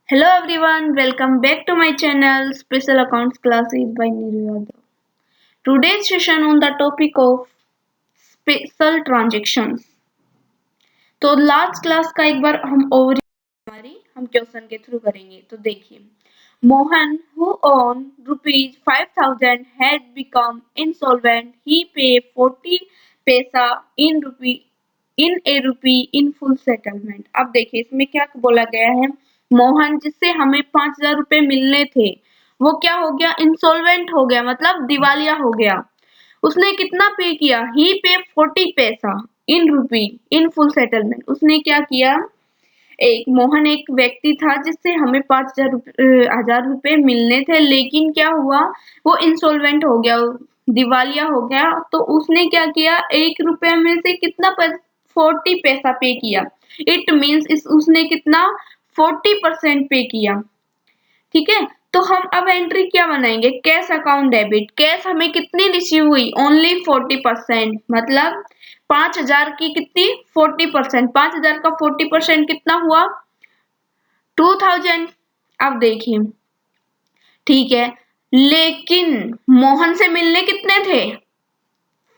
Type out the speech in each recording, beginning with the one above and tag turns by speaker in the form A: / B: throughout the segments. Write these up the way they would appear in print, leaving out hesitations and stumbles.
A: Hello everyone, welcome back to my channel Special Accounts Classes by Neeru Yadav. Today's session on the topic of special transactions. तो last class का एक बार हम हम question के through करेंगे। तो देखिए, Mohan who owned rupees 5,000 had become insolvent. He paid 40 पैसा in a rupee in full settlement. अब देखिए इसमें क्या बोला गया है, मोहन जिससे हमें 5,000 रुपए मिलने थे वो क्या हो गया, इंसॉल्वेंट हो गया, मतलब दिवालिया हो गया। उसने कितना पे किया, ही पे 40 पैसा इन रूपी इन फुल सेटलमेंट। उसने क्या किया, मोहन एक व्यक्ति था जिससे हमें 5,000 रुपए मिलने थे, लेकिन क्या हुआ, वो इंसॉल्वेंट हो गया, दिवालिया हो गया। तो उसने क्या किया, 1 रुपए में से कितना 40 पैसा पे किया। इट मीन्स उसने कितना 40% पे किया। ठीक है, तो हम अब एंट्री क्या बनाएंगे, कैश अकाउंट डेबिट। कैश हमें कितनी रिसीव हुई, ओनली 40%, मतलब 5,000 की कितनी 40%, 5,000 का 40% कितना हुआ 2,000। अब देखिए, ठीक है, लेकिन मोहन से मिलने कितने थे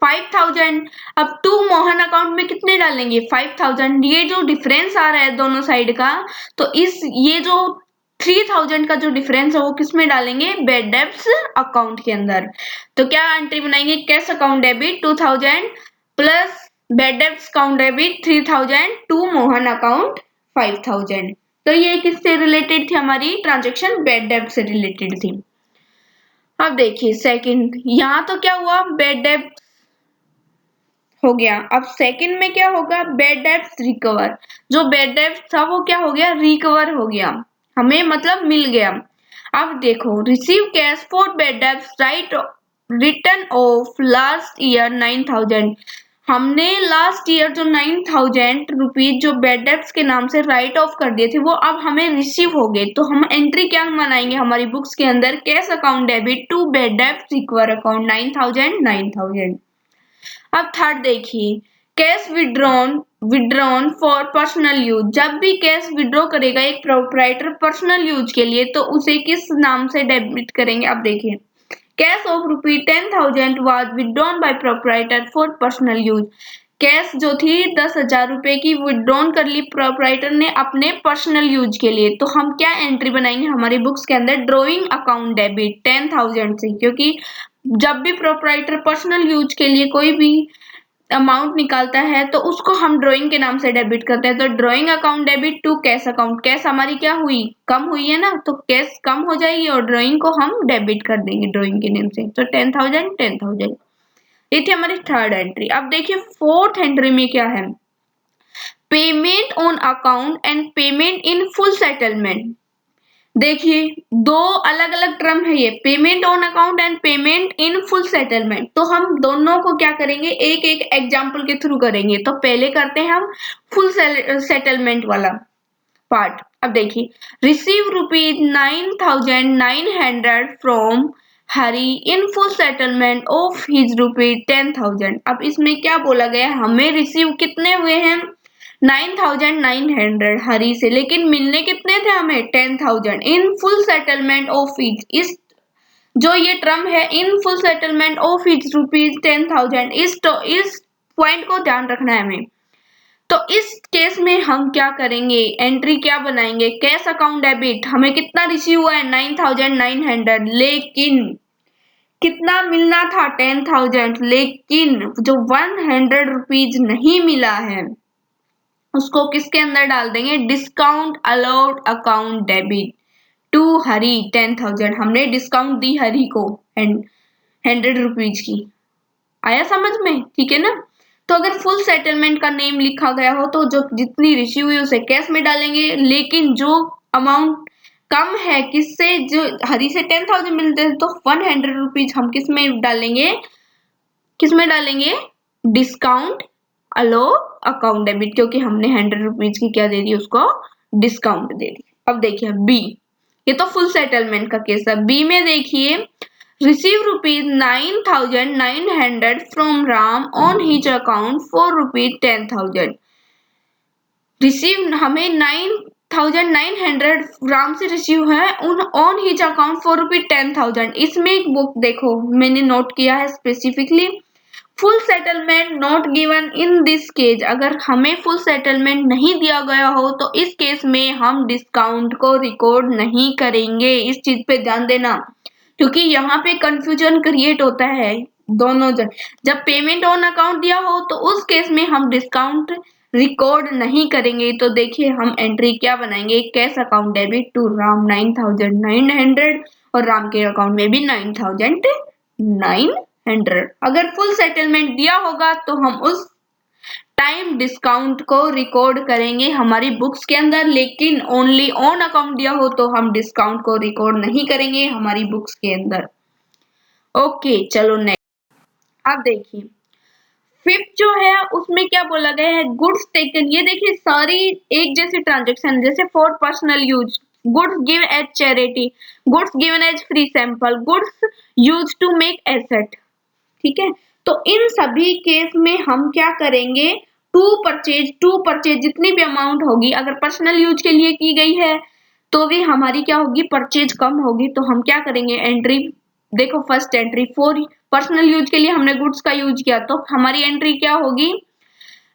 A: 5,000। अब टू मोहन अकाउंट में कितने डालेंगे 5,000। ये जो डिफरेंस आ रहा है दोनों साइड का, तो ये जो 3,000 का जो डिफरेंस है वो किस में डालेंगे, बैड डेब्ट्स अकाउंट के अंदर। तो क्या एंट्री बनाएंगे, cash account debit 2,000 plus bad debts account debit 3,000 to Mohan account 5,000। तो ये किससे रिलेटेड थी, हमारी ट्रांजेक्शन बैड डेब्ट से रिलेटेड थी। अब देखिए सेकंड, यहाँ तो क्या हुआ, बैड डेब्ट हो गया। अब सेकंड में क्या होगा, बैड डेब्ट्स रिकवर। जो बैड डेब्ट था वो क्या हो गया, रिकवर हो गया, हमें मतलब मिल गया। अब देखो, receive cash for bad debts right return of last year 9,000। हमने लास्ट ईयर जो 9,000 रुपीज जो बैड डेब्ट्स के नाम से राइट ऑफ कर दिए थे वो अब हमें रिसीव हो गए। तो हम एंट्री क्या बनाएंगे हमारी बुक्स के अंदर, cash account debit to bad debts recover account 9,000। अब थर्ड देखिए, cash withdrawn for personal use. जब भी कैश विड्रॉ करेगा एक प्रोप्राइटर पर्सनल यूज के लिए, तो उसे किस नाम से डेबिट करेंगे। अब देखिए, cash of ₹10,000 was withdrawn bye proprietor for personal use. Cash जो थी 10,000 रुपए की विड्रॉन कर ली प्रोप्राइटर ने अपने पर्सनल यूज के लिए। तो हम क्या एंट्री बनाएंगे हमारी बुक्स के अंदर, ड्रॉइंग अकाउंट डेबिट 10,000 से, क्योंकि जब भी प्रोप्राइटर पर्सनल यूज के लिए कोई भी अमाउंट निकालता है तो उसको हम ड्राइंग के नाम से डेबिट करते हैं। तो drawing account debit to cash account. Cash हमारी क्या हुई, कम हुई है ना, तो कैश कम हो जाएगी और ड्राइंग को हम डेबिट कर देंगे ड्राइंग के नेम से। तो 10,000। ये थी हमारी थर्ड एंट्री। अब देखिए फोर्थ एंट्री में क्या है, payment on account and payment in full settlement. देखिए दो अलग अलग टर्म है ये, payment on account and payment in full settlement. तो हम दोनों को क्या करेंगे, एक एक एग्जांपल के थ्रू करेंगे। तो पहले करते हैं हम फुल सेटलमेंट वाला पार्ट। अब देखिए, receive ₹9,900 from Hari in full settlement of his ₹10,000। अब इसमें क्या बोला गया, हमें रिसीव कितने हुए हैं 9,900 हरी से, लेकिन मिलने कितने थे हमें 10,000 in full settlement of each. इस जो ये टर्म है in full settlement of each ₹10,000, इस पॉइंट को ध्यान रखना है हमें। तो इस केस में हम क्या करेंगे, एंट्री क्या बनाएंगे, कैश अकाउंट डेबिट। हमें कितना रिसीव हुआ है 9,900, लेकिन कितना मिलना था 10,000, लेकिन जो 100 रुपीज नहीं मिला है उसको किसके अंदर डाल देंगे, discount allowed account debit to Hari 10,000। हमने डिस्काउंट दी हरी को 100 रुपीज की। आया समझ में, ठीक है ना। तो अगर फुल सेटलमेंट का नेम लिखा गया हो तो जो जितनी रिसीव हुई उसे कैश में डालेंगे, लेकिन जो अमाउंट कम है किससे, जो हरी से 10,000 मिलते हैं, तो 100 रुपीज हम किस में डालेंगे, डिस्काउंट अलो अकाउंट डेबिट, क्योंकि हमने 100 रुपीज की क्या दे दी, उसको डिस्काउंट दे दी। अब देखिए बी, ये तो फुल सेटलमेंट का केस है। बी में देखिए, receive ₹9,900 from Ram on his account for ₹10,000। Receive हमें 9,900 राम से रिसीव है ऑन हिज अकाउंट फॉर ₹10,000। इसमें एक बुक देखो मैंने नोट किया है specifically, full settlement not given in this case. अगर हमें फुल सेटलमेंट नहीं दिया गया हो तो इस केस में हम डिस्काउंट को रिकॉर्ड नहीं करेंगे। इस चीज पे ध्यान देना, क्योंकि यहाँ पे कंफ्यूजन क्रिएट होता है दोनों जब पेमेंट ऑन अकाउंट दिया हो तो उस केस में हम डिस्काउंट रिकॉर्ड नहीं करेंगे। तो देखिए हम एंट्री क्या बनाएंगे, cash account debit to Ram 9,900 और राम के अकाउंट में भी 9,900। अगर फुल सेटलमेंट दिया होगा तो हम उस टाइम डिस्काउंट को रिकॉर्ड करेंगे हमारी बुक्स के अंदर, लेकिन ओनली ऑन अकाउंट दिया हो तो हम डिस्काउंट को रिकॉर्ड नहीं करेंगे हमारी बुक्स के अंदर। ओके चलो नेक्स्ट। अब देखिए फिफ्थ जो है उसमें क्या बोला गया है, गुड्स टेकन। ये देखिए सारी एक जैसी ट्रांजेक्शन, जैसे for personal use, goods give as charity, goods given as free sample, goods use to make asset. ठीक है, तो इन सभी केस में हम क्या करेंगे, टू परचेज जितनी भी अमाउंट होगी, अगर पर्सनल यूज के लिए की गई है तो भी हमारी क्या होगी, परचेज कम होगी। तो हम क्या करेंगे, एंट्री देखो first entry for personal use के लिए हमने गुड्स का यूज किया तो हमारी एंट्री क्या होगी,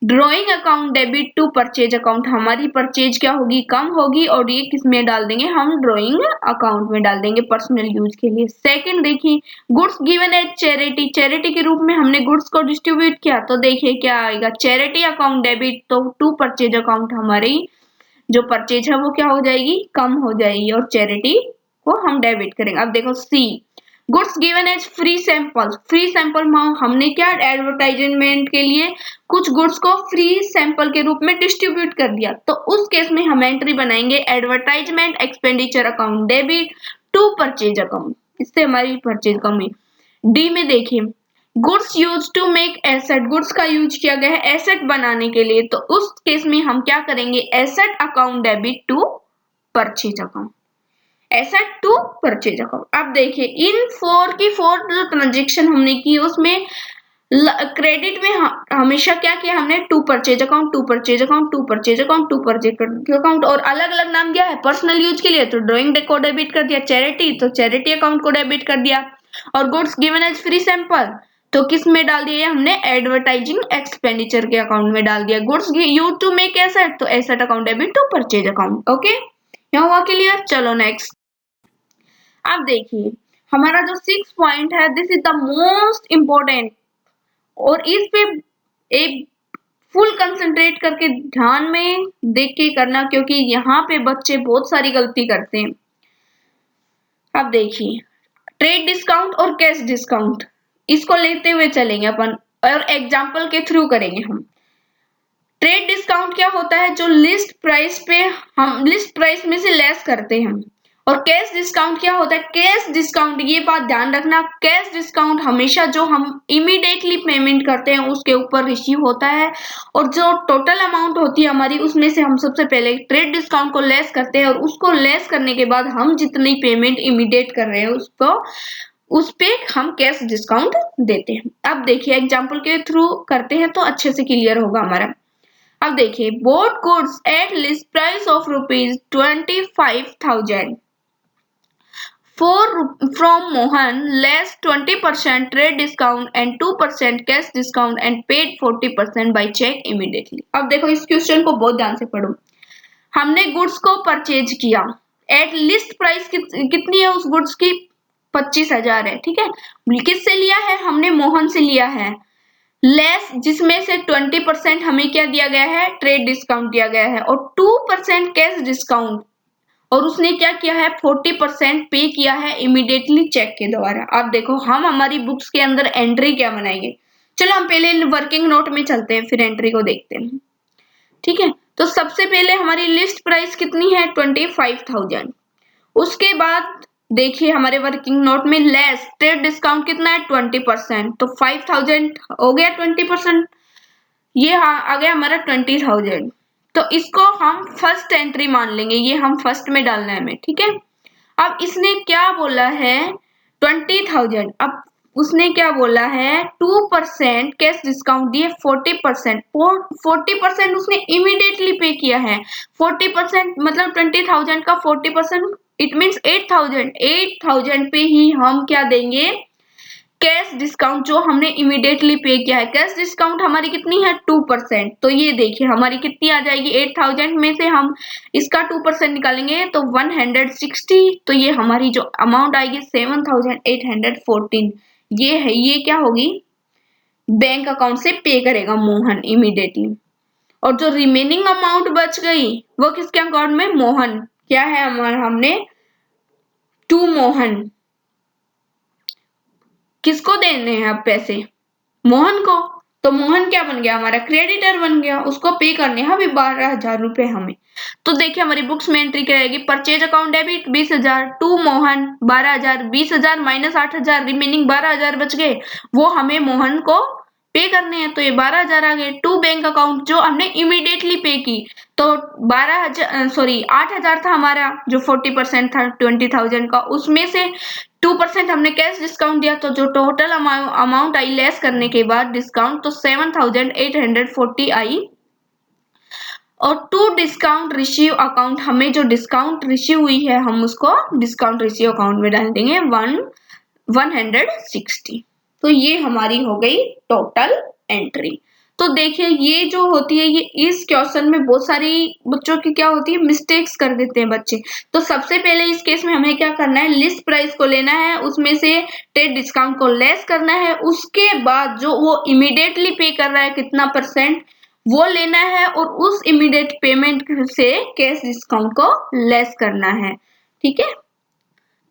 A: drawing account debit to purchase account. हमारी परचेज क्या होगी, कम होगी, और ये किस में डाल देंगे, हम ड्रॉइंग अकाउंट में डाल देंगे पर्सनल यूज के लिए। सेकंड देखिए goods given as charity, charity के रूप में हमने गुड्स को डिस्ट्रीब्यूट किया तो देखिए क्या आएगा, चैरिटी अकाउंट डेबिट तो टू परचेज अकाउंट, हमारी जो परचेज है वो क्या हो जाएगी, कम हो जाएगी, और चैरिटी को हम डेबिट करेंगे। अब देखो C goods given as free sample, free sample हमने क्या एडवर्टाइजमेंट के लिए कुछ गुड्स को फ्री सैंपल के रूप में डिस्ट्रीब्यूट कर दिया, तो उस केस में हम एंट्री बनाएंगे advertisement expenditure account debit to purchase account, इससे हमारी परचेज कम हुई। डी में देखिए goods use to make asset, goods का यूज किया गया है एसेट बनाने के लिए, तो उस केस में हम क्या करेंगे, asset account debit to purchase account, asset to purchase account. अब देखिए इन फोर जो ट्रांजेक्शन हमने की उसमें क्रेडिट में हमेशा क्या किया हमने, to purchase account, to purchase account, to purchase account, to purchase account, और अलग अलग नाम दिया है। पर्सनल यूज के लिए तो ड्रॉइंग को डेबिट कर दिया, चैरिटी तो चैरिटी अकाउंट को डेबिट कर दिया, और goods given as free sample तो किस में डाल दिया हमने, एडवर्टाइजिंग एक्सपेंडिचर के अकाउंट में डाल दिया। Goods use to make asset तो asset account debit to purchase account. Okay यहाँ हुआ क्लियर, चलो नेक्स्ट। अब देखिए हमारा जो 6 पॉइंट है, this is the most important, और इस पे एक फुल कंसंट्रेट करके ध्यान में देख के करना, क्योंकि यहाँ पे बच्चे बहुत सारी गलती करते हैं। अब देखिए ट्रेड डिस्काउंट और कैश डिस्काउंट, इसको लेते हुए चलेंगे अपन और एग्जाम्पल के थ्रू करेंगे हम। ट्रेड डिस्काउंट क्या होता है, जो लिस्ट प्राइस पे हम लिस्ट प्राइस में से लेस करते हैं, और कैश डिस्काउंट क्या होता है, कैश डिस्काउंट, ये बात ध्यान रखना, कैश डिस्काउंट हमेशा जो हम इमीडिएटली पेमेंट करते हैं उसके ऊपर रिसीव होता है, और जो टोटल अमाउंट होती है हमारी उसमें से हम सबसे पहले ट्रेड डिस्काउंट को लेस करते हैं, और उसको लेस करने के बाद हम जितनी पेमेंट इमीडिएट कर रहे हैं उसको उस पे हम कैश डिस्काउंट देते हैं। अब देखिए एग्जाम्पल के थ्रू करते हैं तो अच्छे से क्लियर होगा हमारा। अब देखिए boat goods at least price of ₹25,000 from Mohan, less 20% trade discount and 2% cash discount and paid 40% by check immediately। अब देखो इस क्वेश्चन को बहुत ध्यान से पढ़ो। हमने गुड्स को परचेज किया, एट लिस्ट प्राइस कितनी है उस गुड्स की, 25,000 है, ठीक है। किससे लिया है हमने, मोहन से लिया है, लेस जिसमें से 20% हमें क्या दिया गया है, ट्रेड डिस्काउंट दिया गया है, और 2% कैश डिस्काउंट, और उसने क्या किया है 40% पे किया है इमीडिएटली चेक के द्वारा। अब देखो हम हमारी बुक्स के अंदर एंट्री क्या बनाएंगे, चलो हम पहले वर्किंग नोट में चलते हैं फिर एंट्री को देखते हैं, ठीक है। तो सबसे पहले हमारी लिस्ट प्राइस कितनी है 25,000, उसके बाद देखिए हमारे वर्किंग नोट में लेस ट्रेड डिस्काउंट कितना है 20%, तो 5,000 हो गया 20%, ये आ गया हमारा 20,000, तो इसको हम फर्स्ट एंट्री मान लेंगे, ये हम फर्स्ट में डालना है हमें, ठीक है। अब इसने क्या बोला है 20,000, अब उसने क्या बोला है 2% कैश डिस्काउंट दिए 40%, 40% उसने इमीडिएटली पे किया है। 40% मतलब 20,000 का 40% इट मीन्स 8,000 पे ही हम क्या देंगे कैश डिस्काउंट जो हमने इमीडिएटली पे किया है। कैश डिस्काउंट हमारी कितनी है 2%। तो ये देखिए हमारी कितनी आ जाएगी 8,000 में से हम इसका 2% निकालेंगे तो 160। तो ये हमारी जो अमाउंट आएगी 7,814 ये है। ये क्या होगी बैंक अकाउंट से पे करेगा मोहन इमीडिएटली। और जो रिमेनिंग अमाउंट बच गई वो किसके अकाउंट में मोहन क्या है हमारा हमने टू मोहन किसको देने हैं अब पैसे मोहन को। तो मोहन क्या बन गया हमारा क्रेडिटर बन गया उसको पे करने हैं अभी 12,000 रुपए हमें। तो देखिए हमारी बुक्स में एंट्री क्या आएगी purchase account debit 20,000 to Mohan 12,000 20,000 minus 8,000 remaining 12,000 बच गए वो हमें मोहन को पे करने हैं। तो ये 12,000 आ गए। टू बैंक अकाउंट जो हमने इमीडिएटली पे की तो 8,000 था हमारा जो 40% था 20,000 का उसमें से 2% हमने कैश डिस्काउंट दिया तो जो टोटल अमाउंट आई लेस करने के बाद डिस्काउंट तो 7,840 आई। और टू डिस्काउंट रिसीव अकाउंट हमें जो डिस्काउंट रिसीव हुई है हम उसको डिस्काउंट रिसीव अकाउंट में डाल देंगे 160। तो ये हमारी हो गई टोटल एंट्री। तो देखिए ये जो होती है ये इस क्वेश्चन में बहुत सारी बच्चों की क्या होती है मिस्टेक्स कर देते हैं बच्चे। तो सबसे पहले इस केस में हमें क्या करना है लिस्ट प्राइस को लेना है उसमें से ट्रेड डिस्काउंट को लेस करना है उसके बाद जो वो इमीडिएटली पे कर रहा है कितना परसेंट वो लेना है और उस इमीडिएट पेमेंट से कैश डिस्काउंट को लेस करना है। ठीक है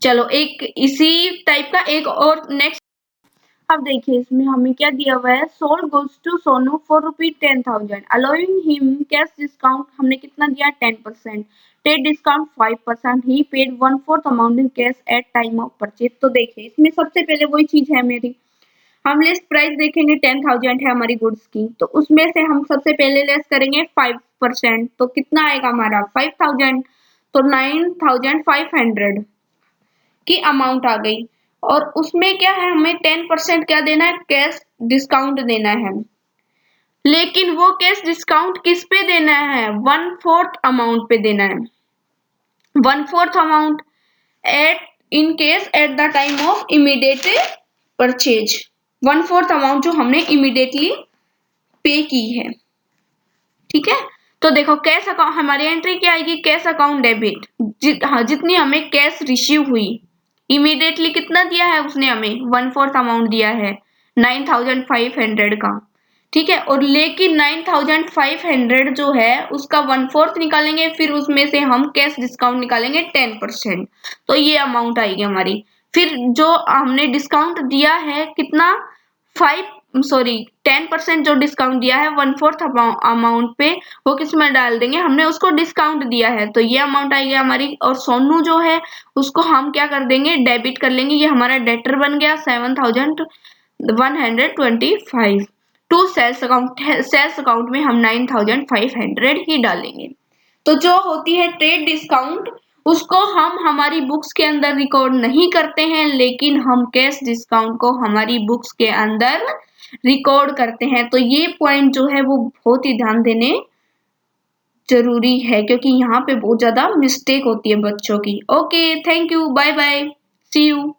A: चलो एक इसी टाइप का एक और नेक्स्ट। अब देखिए इसमें हमें क्या दिया हुआ है sold goods to Sonu for ₹10,000 allowing him cash discount हमने कितना दिया 10%। Trade discount 5%। He paid 1/4 amount in cash at time of purchase. तो देखिए इसमें सबसे पहले वही चीज है मेरी हम लिस्ट प्राइस देखेंगे 10,000 है हमारी गुड्स की तो उसमें से हम सबसे पहले लेस करेंगे 5% तो कितना आएगा हमारा 5,000 तो 9,500 की अमाउंट आ गई। और उसमें क्या है हमें 10% क्या देना है कैश डिस्काउंट देना है। लेकिन वो कैश डिस्काउंट किस पे देना है 1/4 अमाउंट पे देना है 1/4 amount at in case at the time of immediate purchase 1/4 amount जो हमने इमीडिएटली पे की है। ठीक है तो देखो कैश अकाउंट हमारी एंट्री क्या आएगी कैश अकाउंट डेबिट जितनी हमें कैश रिसीव हुई इमीडिएटली कितना दिया है उसने हमें 1/4 अमाउंट दिया है 9,500 का। ठीक है और लेकिन 9,500 जो है उसका 1/4 निकालेंगे फिर उसमें से हम कैश डिस्काउंट निकालेंगे 10%। तो ये अमाउंट आएगी हमारी। फिर जो हमने डिस्काउंट दिया है कितना 10% जो डिस्काउंट दिया है 1/4 अमाउंट पे वो किस में डाल देंगे हमने उसको डिस्काउंट दिया है तो ये अमाउंट आएगी हमारी। और सोनू जो है उसको हम क्या कर देंगे डेबिट कर लेंगे ये हमारा डेटर बन गया 7,125। टू सेल्स अकाउंट में हम 9,500 ही डालेंगे। तो जो होती है ट्रेड डिस्काउंट उसको हम हमारी बुक्स के अंदर रिकॉर्ड नहीं करते हैं लेकिन हम कैश डिस्काउंट को हमारी बुक्स के अंदर रिकॉर्ड करते हैं। तो ये पॉइंट जो है वो बहुत ही ध्यान देने जरूरी है क्योंकि यहाँ पे बहुत ज्यादा मिस्टेक होती है बच्चों की। Okay thank you bye bye see you.